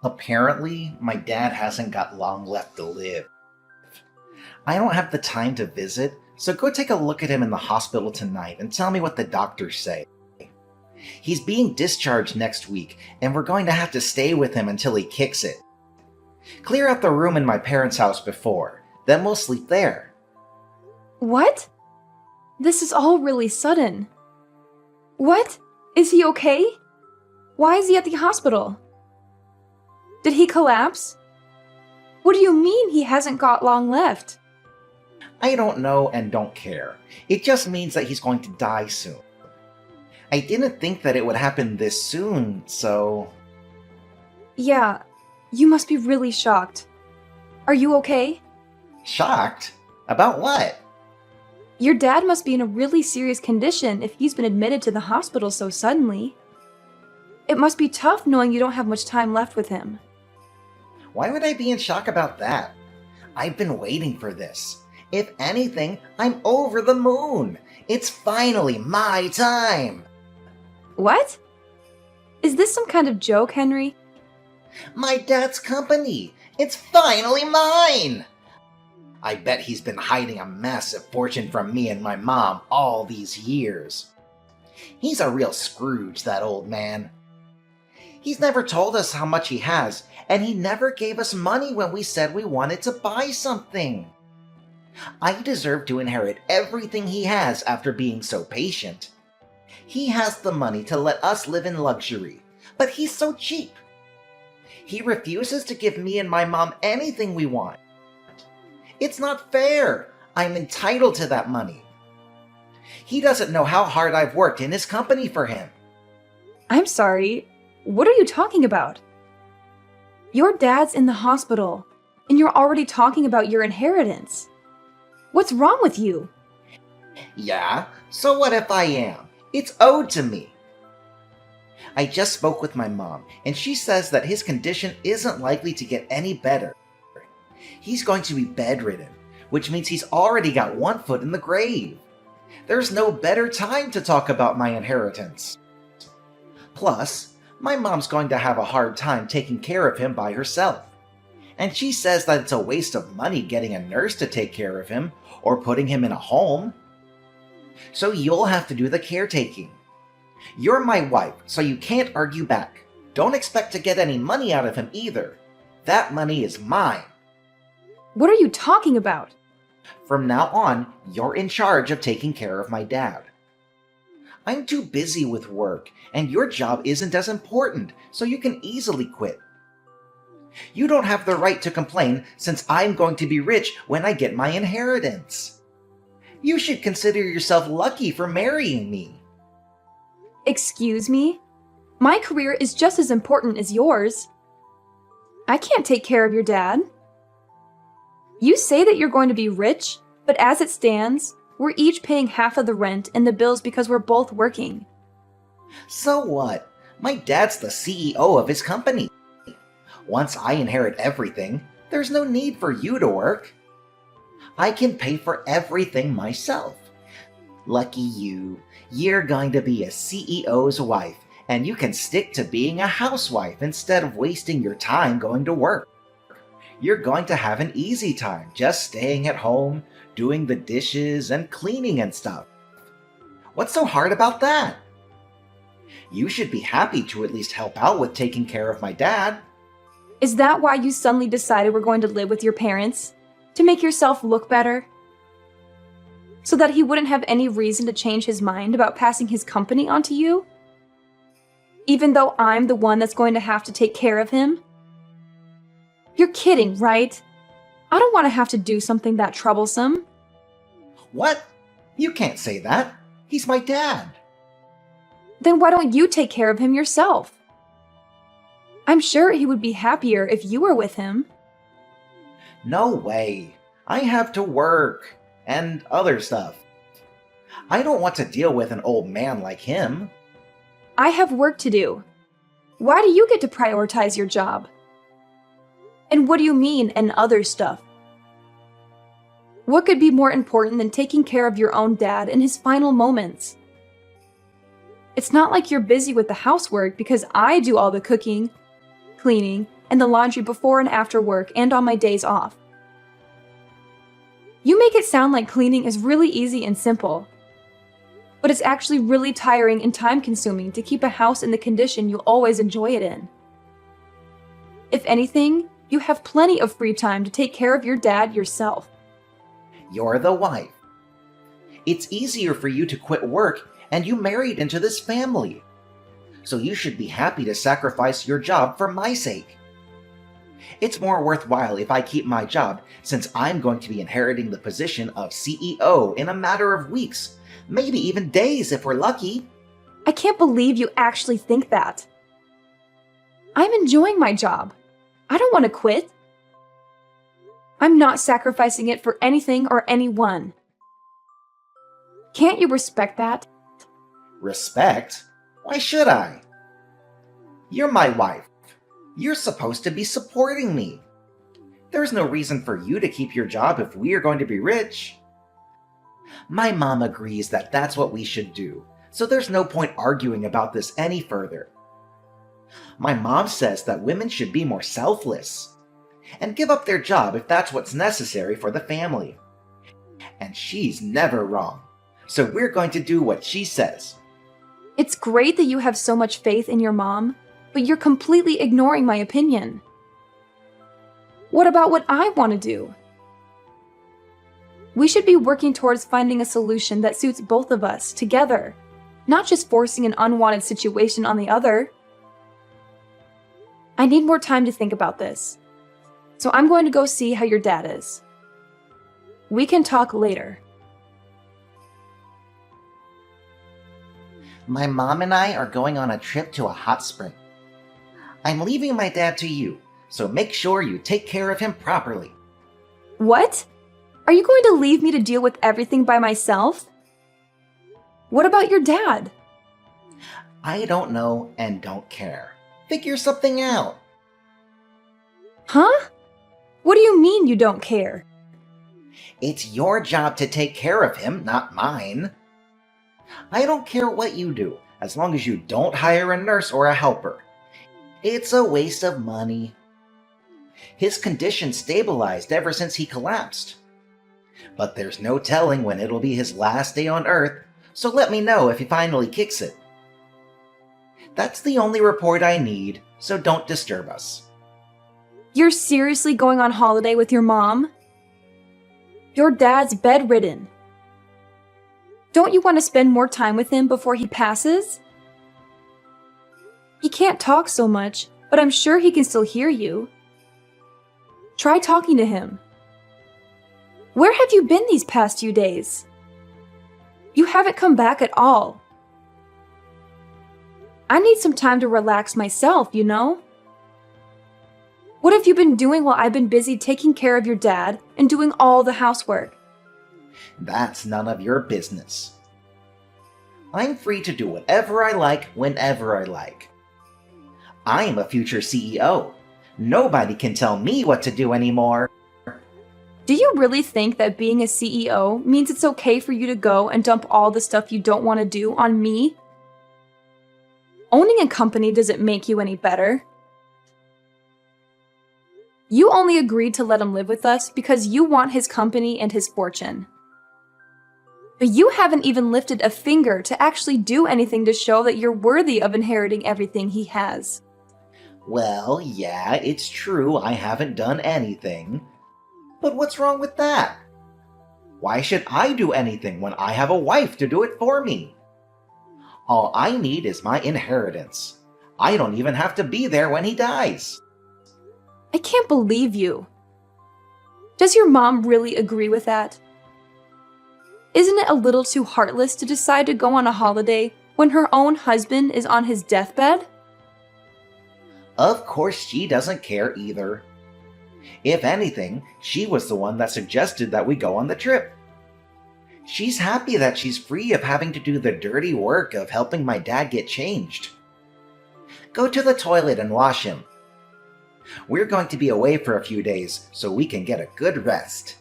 Apparently, my dad hasn't got long left to live. I don't have the time to visit, so go take a look at him in the hospital tonight and tell me what the doctors say. He's being discharged next week, and we're going to have to stay with him until he kicks it. Clear out the room in my parents' house before, then we'll sleep there. What? This is all really sudden. What? Is he okay? Why is he at the hospital? Did he collapse? What do you mean he hasn't got long left? I don't know and don't care. It just means that he's going to die soon. I didn't think that it would happen this soon, so... Yeah, you must be really shocked. Are you okay? Shocked? About what? Your dad must be in a really serious condition if he's been admitted to the hospital so suddenly. It must be tough knowing you don't have much time left with him. Why would I be in shock about that? I've been waiting for this. If anything, I'm over the moon. It's finally my time. What? Is this some kind of joke, Henry? My dad's company. It's finally mine. I bet he's been hiding a massive fortune from me and my mom all these years. He's a real Scrooge, that old man. He's never told us how much he has, and he never gave us money when we said we wanted to buy something. I deserve to inherit everything he has after being so patient. He has the money to let us live in luxury, but he's so cheap. He refuses to give me and my mom anything we want. It's not fair. I'm entitled to that money. He doesn't know how hard I've worked in his company for him. I'm sorry. What are you talking about? Your dad's in the hospital, and you're already talking about your inheritance. What's wrong with you? Yeah, so what if I am? It's owed to me. I just spoke with my mom, and she says that his condition isn't likely to get any better. He's going to be bedridden, which means he's already got one foot in the grave. There's no better time to talk about my inheritance. Plus, my mom's going to have a hard time taking care of him by herself. And she says that it's a waste of money getting a nurse to take care of him or putting him in a home. So you'll have to do the caretaking. You're my wife, so you can't argue back. Don't expect to get any money out of him either. That money is mine. What are you talking about? From now on, you're in charge of taking care of my dad. I'm too busy with work, and your job isn't as important, so you can easily quit. You don't have the right to complain since I'm going to be rich when I get my inheritance. You should consider yourself lucky for marrying me. Excuse me? My career is just as important as yours. I can't take care of your dad. You say that you're going to be rich, but as it stands, we're each paying half of the rent and the bills because we're both working. So what? My dad's the CEO of his company. Once I inherit everything, there's no need for you to work. I can pay for everything myself. Lucky you. You're going to be a CEO's wife, and you can stick to being a housewife instead of wasting your time going to work. You're going to have an easy time just staying at home, doing the dishes and cleaning and stuff. What's so hard about that? You should be happy to at least help out with taking care of my dad. Is that why you suddenly decided we're going to live with your parents? To make yourself look better? So that he wouldn't have any reason to change his mind about passing his company onto you? Even though I'm the one that's going to have to take care of him? You're kidding, right? I don't want to have to do something that troublesome. What? You can't say that. He's my dad. Then why don't you take care of him yourself? I'm sure he would be happier if you were with him. No way. I have to work and other stuff. I don't want to deal with an old man like him. I have work to do. Why do you get to prioritize your job? And what do you mean, and other stuff? What could be more important than taking care of your own dad in his final moments? It's not like you're busy with the housework because I do all the cooking. cleaning, and the laundry before and after work and on my days off. You make it sound like cleaning is really easy and simple, but it's actually really tiring and time-consuming to keep a house in the condition you always enjoy it in. If anything, you have plenty of free time to take care of your dad yourself. You're the wife. It's easier for you to quit work, and you married into this family. So you should be happy to sacrifice your job for my sake. It's more worthwhile if I keep my job, since I'm going to be inheriting the position of CEO in a matter of weeks, maybe even days if we're lucky. I can't believe you actually think that. I'm enjoying my job. I don't want to quit. I'm not sacrificing it for anything or anyone. Can't you respect that? Respect? Why should I? You're my wife. You're supposed to be supporting me. There's no reason for you to keep your job if we are going to be rich. My mom agrees that that's what we should do, so there's no point arguing about this any further. My mom says that women should be more selfless and give up their job if that's what's necessary for the family. And she's never wrong, so we're going to do what she says. It's great that you have so much faith in your mom, but you're completely ignoring my opinion. What about what I want to do? We should be working towards finding a solution that suits both of us together, not just forcing an unwanted situation on the other. I need more time to think about this, so I'm going to go see how your dad is. We can talk later. My mom and I are going on a trip to a hot spring. I'm leaving my dad to you, so make sure you take care of him properly. What? Are you going to leave me to deal with everything by myself? What about your dad? I don't know and don't care. Figure something out. Huh? What do you mean you don't care? It's your job to take care of him, not mine. I don't care what you do, as long as you don't hire a nurse or a helper. It's a waste of money. His condition stabilized ever since he collapsed. But there's no telling when it'll be his last day on Earth, so let me know if he finally kicks it. That's the only report I need, so don't disturb us. You're seriously going on holiday with your mom? Your dad's bedridden. Don't you want to spend more time with him before he passes? He can't talk so much, but I'm sure he can still hear you. Try talking to him. Where have you been these past few days? You haven't come back at all. I need some time to relax myself, you know? What have you been doing while I've been busy taking care of your dad and doing all the housework? That's none of your business. I'm free to do whatever I like whenever I like. I'm a future CEO. Nobody can tell me what to do anymore. Do you really think that being a CEO means it's okay for you to go and dump all the stuff you don't want to do on me? Owning a company doesn't make you any better. You only agreed to let him live with us because you want his company and his fortune. But you haven't even lifted a finger to actually do anything to show that you're worthy of inheriting everything he has. Well, yeah, it's true I haven't done anything. But what's wrong with that? Why should I do anything when I have a wife to do it for me? All I need is my inheritance. I don't even have to be there when he dies. I can't believe you. Does your mom really agree with that? Isn't it a little too heartless to decide to go on a holiday when her own husband is on his deathbed? Of course she doesn't care either. If anything, she was the one that suggested that we go on the trip. She's happy that she's free of having to do the dirty work of helping my dad get changed. Go to the toilet and wash him. We're going to be away for a few days so we can get a good rest.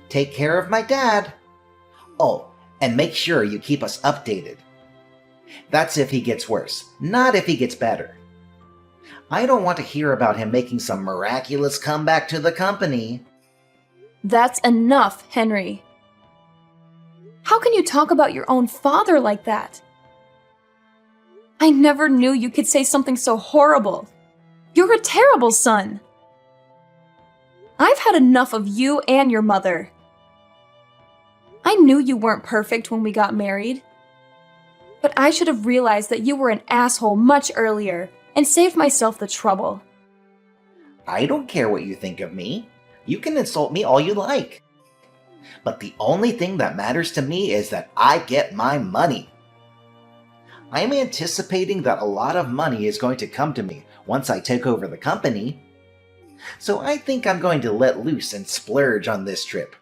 Take care of my dad. Oh, and make sure you keep us updated. That's if he gets worse, not if he gets better. I don't want to hear about him making some miraculous comeback to the company. That's enough, Henry. How can you talk about your own father like that? I never knew you could say something so horrible. You're a terrible son. I've had enough of you and your mother. I knew you weren't perfect when we got married. But I should have realized that you were an asshole much earlier and saved myself the trouble. I don't care what you think of me. You can insult me all you like. But the only thing that matters to me is that I get my money. I'm anticipating that a lot of money is going to come to me once I take over the company. So I think I'm going to let loose and splurge on this trip.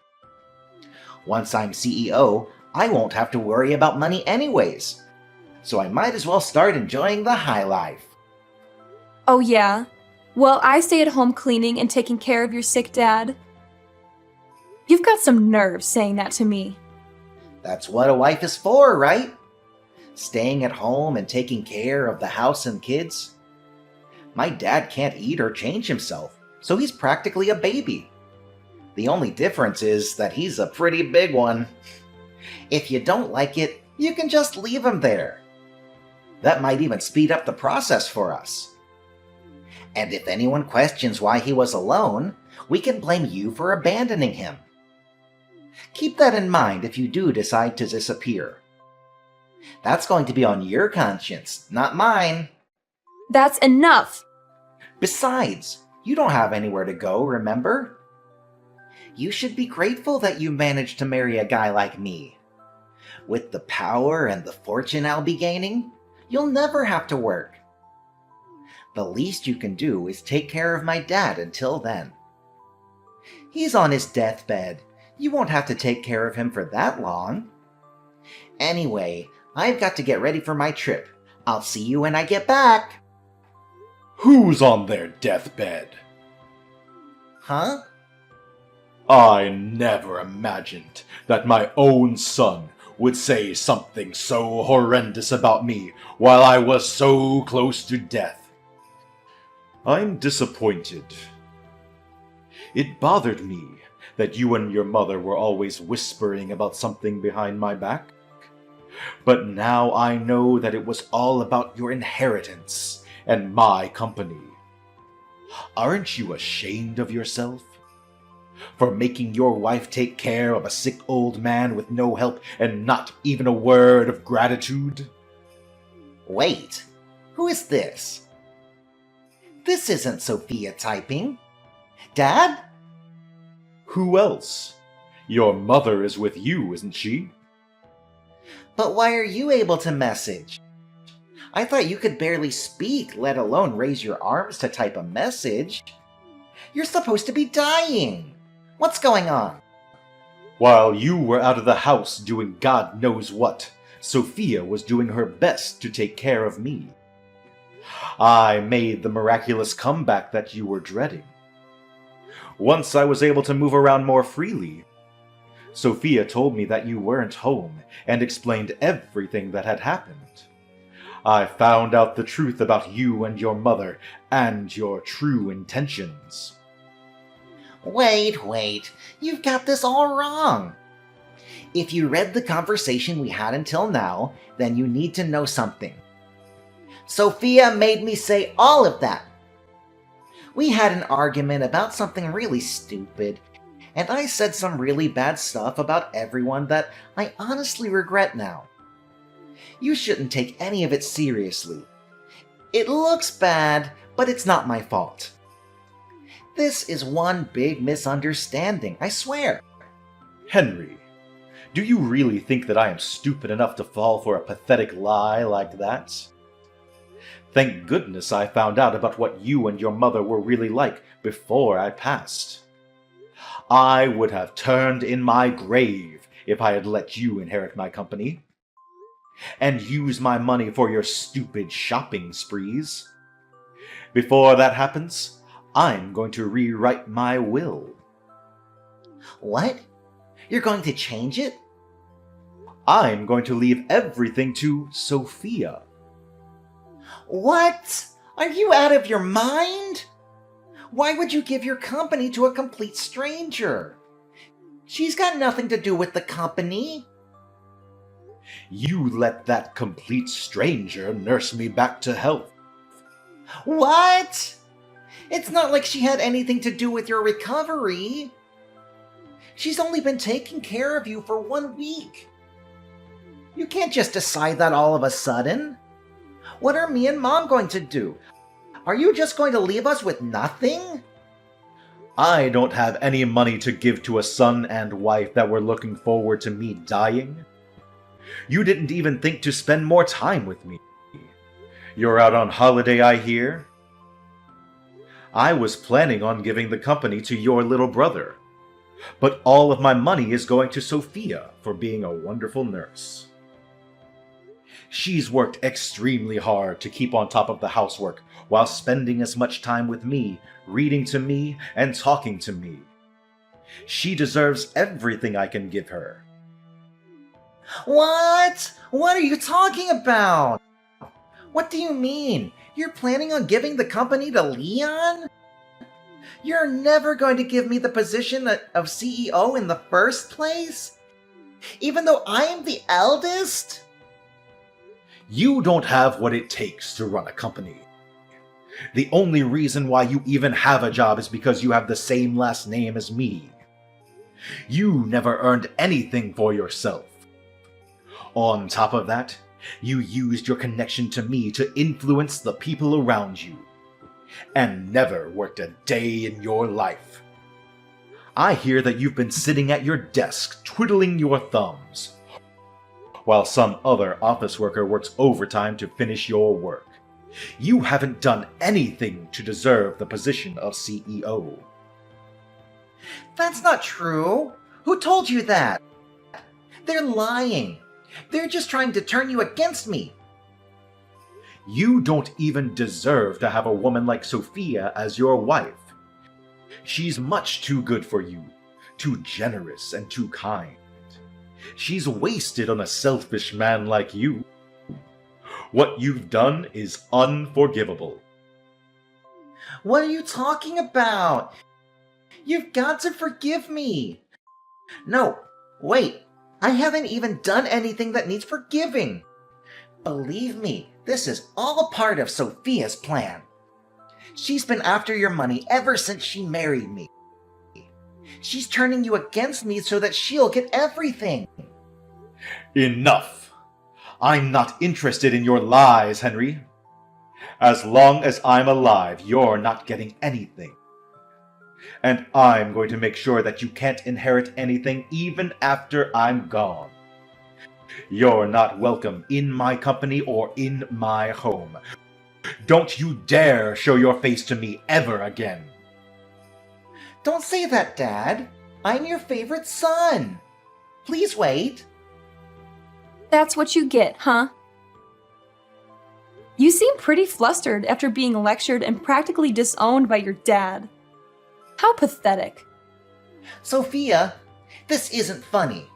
Once I'm CEO, I won't have to worry about money anyways. So I might as well start enjoying the high life. Oh yeah? Well, I stay at home cleaning and taking care of your sick dad. You've got some nerve saying that to me. That's what a wife is for, right? Staying at home and taking care of the house and kids. My dad can't eat or change himself, so he's practically a baby. The only difference is that he's a pretty big one. If you don't like it, you can just leave him there. That might even speed up the process for us. And if anyone questions why he was alone, we can blame you for abandoning him. Keep that in mind if you do decide to disappear. That's going to be on your conscience, not mine. That's enough! Besides, you don't have anywhere to go, remember? You should be grateful that you managed to marry a guy like me. With the power and the fortune I'll be gaining, you'll never have to work. The least you can do is take care of my dad until then. He's on his deathbed. You won't have to take care of him for that long. Anyway, I've got to get ready for my trip. I'll see you when I get back. Who's on their deathbed? Huh? I never imagined that my own son would say something so horrendous about me while I was so close to death. I'm disappointed. It bothered me that you and your mother were always whispering about something behind my back. But now I know that it was all about your inheritance and my company. Aren't you ashamed of yourself? For making your wife take care of a sick old man with no help and not even a word of gratitude? Wait, who is this? This isn't Sophia typing. Dad? Who else? Your mother is with you, isn't she? But why are you able to message? I thought you could barely speak, let alone raise your arms to type a message. You're supposed to be dying. What's going on? While you were out of the house doing God knows what, Sophia was doing her best to take care of me. I made the miraculous comeback that you were dreading. Once I was able to move around more freely, Sophia told me that you weren't home and explained everything that had happened. I found out the truth about you and your mother and your true intentions. Wait, you've got this all wrong. If you read the conversation we had until now, then you need to know something. Sophia made me say all of that. We had an argument about something really stupid, and I said some really bad stuff about everyone that I honestly regret now. You shouldn't take any of it seriously. It looks bad, but it's not my fault. This is one big misunderstanding, I swear. Henry, do you really think that I am stupid enough to fall for a pathetic lie like that? Thank goodness I found out about what you and your mother were really like before I passed. I would have turned in my grave if I had let you inherit my company. And use my money for your stupid shopping sprees. Before that happens, I'm going to rewrite my will. What? You're going to change it? I'm going to leave everything to Sophia. What? Are you out of your mind? Why would you give your company to a complete stranger? She's got nothing to do with the company. You let that complete stranger nurse me back to health. What? It's not like she had anything to do with your recovery. She's only been taking care of you for 1 week. You can't just decide that all of a sudden. What are me and Mom going to do? Are you just going to leave us with nothing? I don't have any money to give to a son and wife that were looking forward to me dying. You didn't even think to spend more time with me. You're out on holiday, I hear? I was planning on giving the company to your little brother, but all of my money is going to Sophia for being a wonderful nurse. She's worked extremely hard to keep on top of the housework while spending as much time with me, reading to me, and talking to me. She deserves everything I can give her. What? What are you talking about? What do you mean? You're planning on giving the company to Leon? You're never going to give me the position of CEO in the first place? Even though I am the eldest? You don't have what it takes to run a company. The only reason why you even have a job is because you have the same last name as me. You never earned anything for yourself. On top of that, you used your connection to me to influence the people around you, and never worked a day in your life. I hear that you've been sitting at your desk twiddling your thumbs, while some other office worker works overtime to finish your work. You haven't done anything to deserve the position of CEO. That's not true. Who told you that? They're lying. They're just trying to turn you against me. You don't even deserve to have a woman like Sophia as your wife. She's much too good for you, too generous and too kind. She's wasted on a selfish man like you. What you've done is unforgivable. What are you talking about? You've got to forgive me. No, wait. I haven't even done anything that needs forgiving. Believe me, this is all part of Sophia's plan. She's been after your money ever since she married me. She's turning you against me so that she'll get everything. Enough! I'm not interested in your lies, Henry. As long as I'm alive, you're not getting anything. And I'm going to make sure that you can't inherit anything even after I'm gone. You're not welcome in my company or in my home. Don't you dare show your face to me ever again. Don't say that, Dad. I'm your favorite son. Please wait. That's what you get, huh? You seem pretty flustered after being lectured and practically disowned by your dad. How pathetic. Sophia, this isn't funny.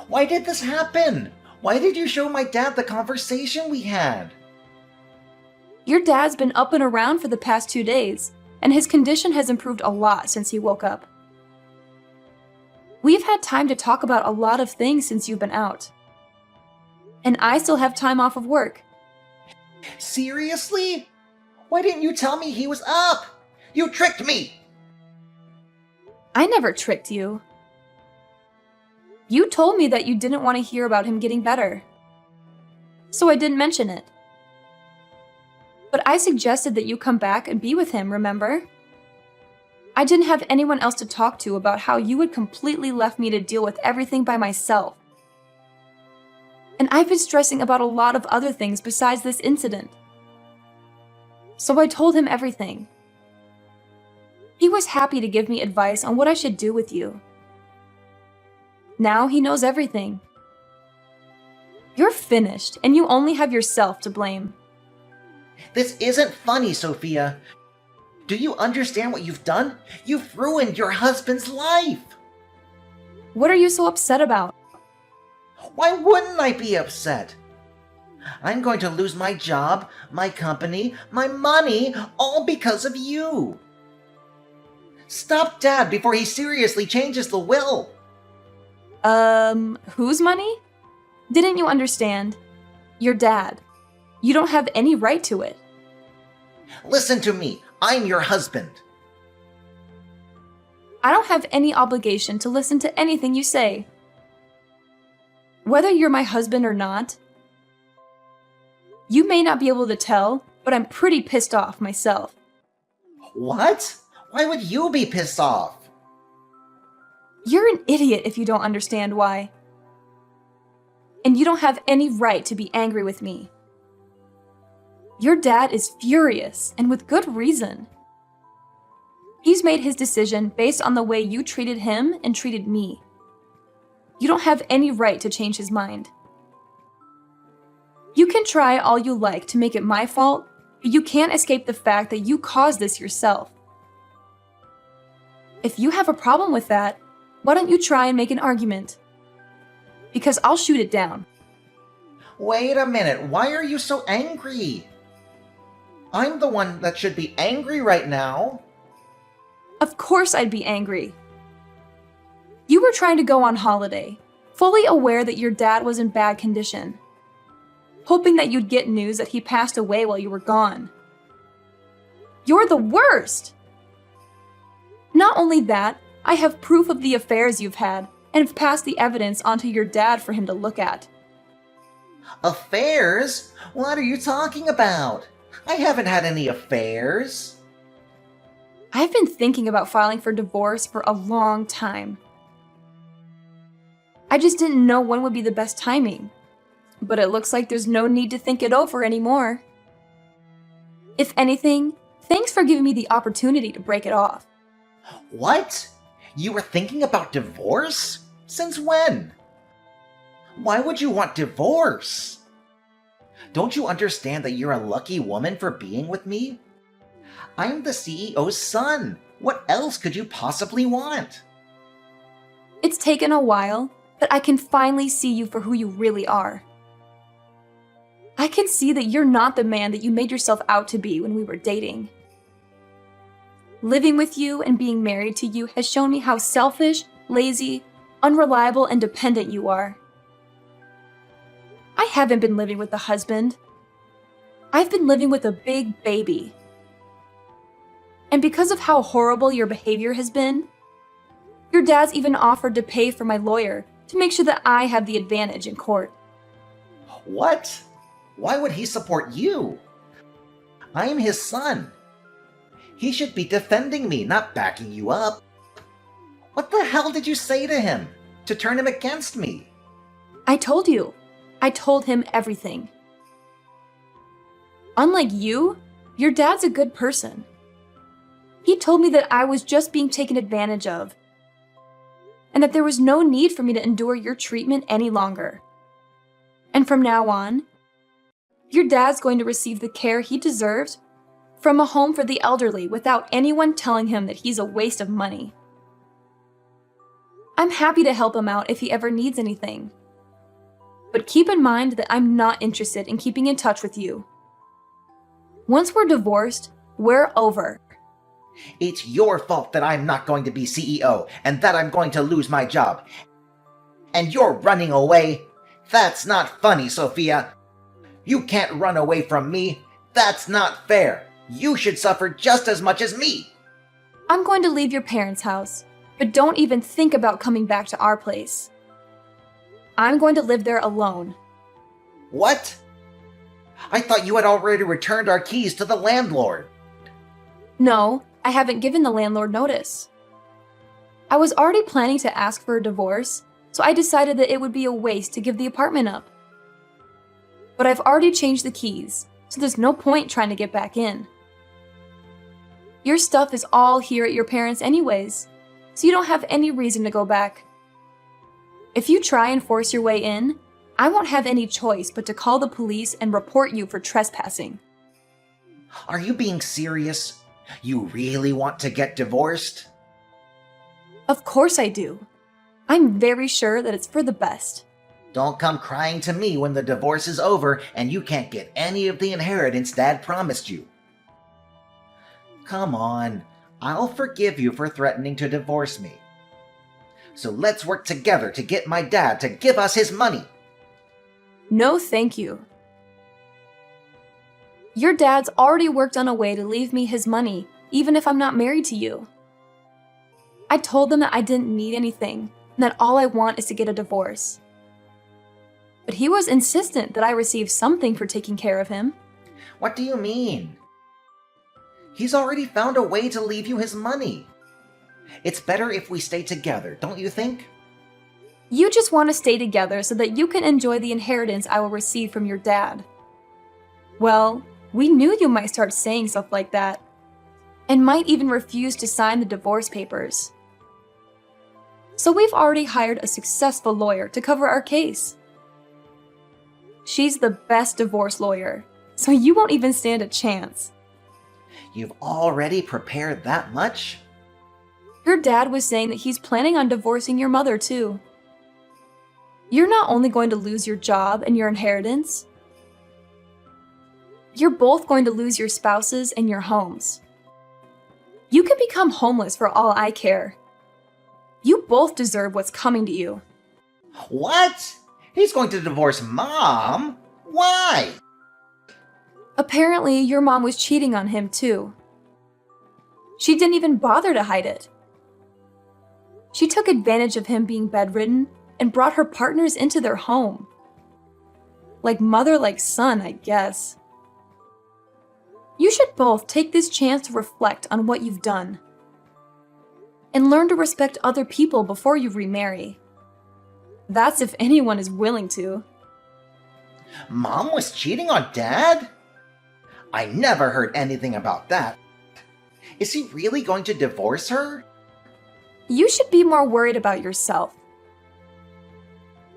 Why did this happen? Why did you show my dad the conversation we had? Your dad's been up and around for the past 2 days, and his condition has improved a lot since he woke up. We've had time to talk about a lot of things since you've been out. And I still have time off of work. Seriously? Why didn't you tell me he was up? You tricked me! I never tricked you. You told me that you didn't want to hear about him getting better. So I didn't mention it. But I suggested that you come back and be with him, remember? I didn't have anyone else to talk to about how you had completely left me to deal with everything by myself. And I've been stressing about a lot of other things besides this incident. So I told him everything. He was happy to give me advice on what I should do with you. Now he knows everything. You're finished, and you only have yourself to blame. This isn't funny, Sophia. Do you understand what you've done? You've ruined your husband's life. What are you so upset about? Why wouldn't I be upset? I'm going to lose my job, my company, my money, all because of you. Stop Dad before he seriously changes the will. Whose money? Didn't you understand? Your dad. You don't have any right to it. Listen to me. I'm your husband. I don't have any obligation to listen to anything you say. Whether you're my husband or not, you may not be able to tell, but I'm pretty pissed off myself. What? Why would you be pissed off? You're an idiot if you don't understand why. And you don't have any right to be angry with me. Your dad is furious, and with good reason. He's made his decision based on the way you treated him and treated me. You don't have any right to change his mind. You can try all you like to make it my fault, but you can't escape the fact that you caused this yourself. If you have a problem with that, why don't you try and make an argument? Because I'll shoot it down. Wait a minute. Why are you so angry? I'm the one that should be angry right now. Of course I'd be angry. You were trying to go on holiday, fully aware that your dad was in bad condition, hoping that you'd get news that he passed away while you were gone. You're the worst! Not only that, I have proof of the affairs you've had and have passed the evidence onto your dad for him to look at. Affairs? What are you talking about? I haven't had any affairs. I've been thinking about filing for divorce for a long time. I just didn't know when would be the best timing. But it looks like there's no need to think it over anymore. If anything, thanks for giving me the opportunity to break it off. What? You were thinking about divorce? Since when? Why would you want divorce? Don't you understand that you're a lucky woman for being with me? I'm the CEO's son. What else could you possibly want? It's taken a while, but I can finally see you for who you really are. I can see that you're not the man that you made yourself out to be when we were dating. Living with you and being married to you has shown me how selfish, lazy, unreliable, and dependent you are. I haven't been living with a husband. I've been living with a big baby. And because of how horrible your behavior has been, your dad's even offered to pay for my lawyer to make sure that I have the advantage in court. What? Why would he support you? I am his son. He should be defending me, not backing you up. What the hell did you say to him to turn him against me? I told you. I told him everything. Unlike you, your dad's a good person. He told me that I was just being taken advantage of, and that there was no need for me to endure your treatment any longer. And from now on, your dad's going to receive the care he deserves from a home for the elderly without anyone telling him that he's a waste of money. I'm happy to help him out if he ever needs anything. But keep in mind that I'm not interested in keeping in touch with you. Once we're divorced, we're over. It's your fault that I'm not going to be CEO and that I'm going to lose my job. And you're running away? That's not funny, Sophia. You can't run away from me. That's not fair. You should suffer just as much as me. I'm going to leave your parents' house, but don't even think about coming back to our place. I'm going to live there alone. What? I thought you had already returned our keys to the landlord. No, I haven't given the landlord notice. I was already planning to ask for a divorce, so I decided that it would be a waste to give the apartment up. But I've already changed the keys, so there's no point trying to get back in. Your stuff is all here at your parents' anyways, so you don't have any reason to go back. If you try and force your way in, I won't have any choice but to call the police and report you for trespassing. Are you being serious? You really want to get divorced? Of course I do. I'm very sure that it's for the best. Don't come crying to me when the divorce is over and you can't get any of the inheritance Dad promised you. Come on, I'll forgive you for threatening to divorce me. So let's work together to get my dad to give us his money. No, thank you. Your dad's already worked on a way to leave me his money, even if I'm not married to you. I told them that I didn't need anything, and that all I want is to get a divorce. But he was insistent that I receive something for taking care of him. What do you mean? He's already found a way to leave you his money. It's better if we stay together, don't you think? You just want to stay together so that you can enjoy the inheritance I will receive from your dad. Well, we knew you might start saying stuff like that, and might even refuse to sign the divorce papers. So we've already hired a successful lawyer to cover our case. She's the best divorce lawyer, so you won't even stand a chance. You've already prepared that much? Your dad was saying that he's planning on divorcing your mother too. You're not only going to lose your job and your inheritance, you're both going to lose your spouses and your homes. You could become homeless for all I care. You both deserve what's coming to you. What? He's going to divorce Mom? Why? Apparently, your mom was cheating on him too. She didn't even bother to hide it. She took advantage of him being bedridden and brought her partners into their home. Like mother, like son, I guess. You should both take this chance to reflect on what you've done. And learn to respect other people before you remarry. That's if anyone is willing to. Mom was cheating on Dad? I never heard anything about that. Is he really going to divorce her? You should be more worried about yourself.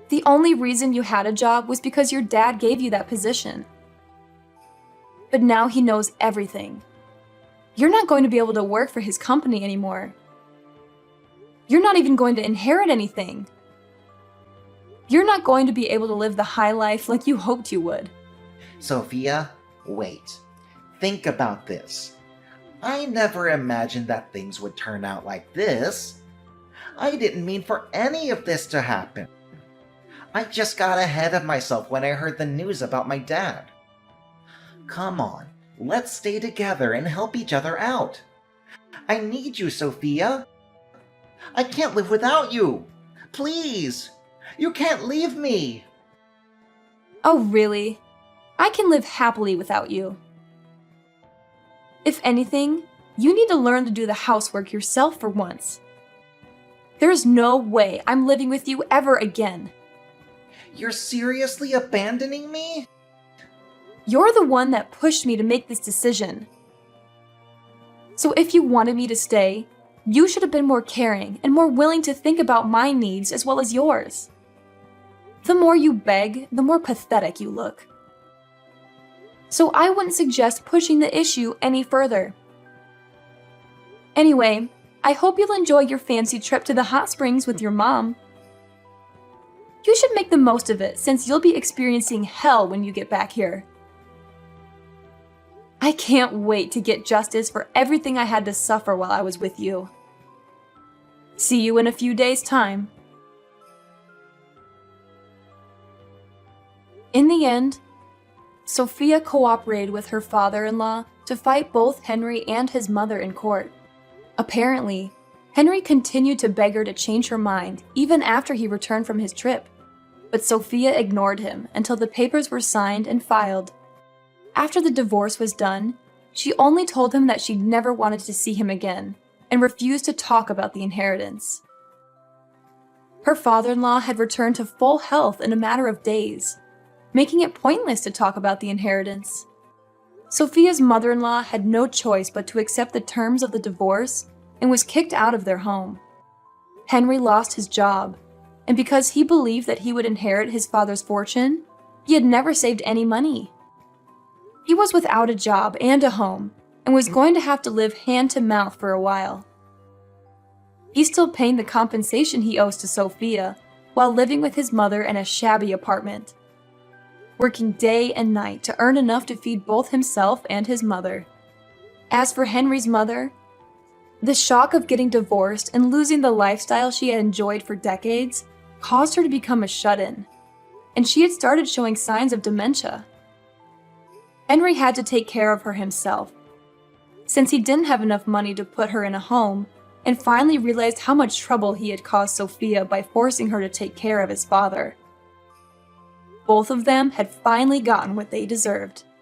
The only reason you had a job was because your dad gave you that position. But now he knows everything. You're not going to be able to work for his company anymore. You're not even going to inherit anything. You're not going to be able to live the high life like you hoped you would. Sophia, wait. Think about this. I never imagined that things would turn out like this. I didn't mean for any of this to happen. I just got ahead of myself when I heard the news about my dad. Come on, let's stay together and help each other out. I need you, Sophia. I can't live without you. Please, you can't leave me. Oh, really? I can live happily without you. If anything, you need to learn to do the housework yourself for once. There's no way I'm living with you ever again. You're seriously abandoning me? You're the one that pushed me to make this decision. So if you wanted me to stay, you should have been more caring and more willing to think about my needs as well as yours. The more you beg, the more pathetic you look. So I wouldn't suggest pushing the issue any further. Anyway, I hope you'll enjoy your fancy trip to the hot springs with your mom. You should make the most of it since you'll be experiencing hell when you get back here. I can't wait to get justice for everything I had to suffer while I was with you. See you in a few days' time. In the end, Sophia cooperated with her father-in-law to fight both Henry and his mother in court. Apparently, Henry continued to beg her to change her mind even after he returned from his trip, but Sophia ignored him until the papers were signed and filed. After the divorce was done, she only told him that she'd never wanted to see him again and refused to talk about the inheritance. Her father-in-law had returned to full health in a matter of days, making it pointless to talk about the inheritance. Sophia's mother-in-law had no choice but to accept the terms of the divorce and was kicked out of their home. Henry lost his job, and because he believed that he would inherit his father's fortune, he had never saved any money. He was without a job and a home, and was going to have to live hand to mouth for a while. He's still paying the compensation he owes to Sophia, while living with his mother in a shabby apartment, working day and night to earn enough to feed both himself and his mother. As for Henry's mother, the shock of getting divorced and losing the lifestyle she had enjoyed for decades caused her to become a shut-in, and she had started showing signs of dementia. Henry had to take care of her himself, since he didn't have enough money to put her in a home, and finally realized how much trouble he had caused Sophia by forcing her to take care of his father. Both of them had finally gotten what they deserved.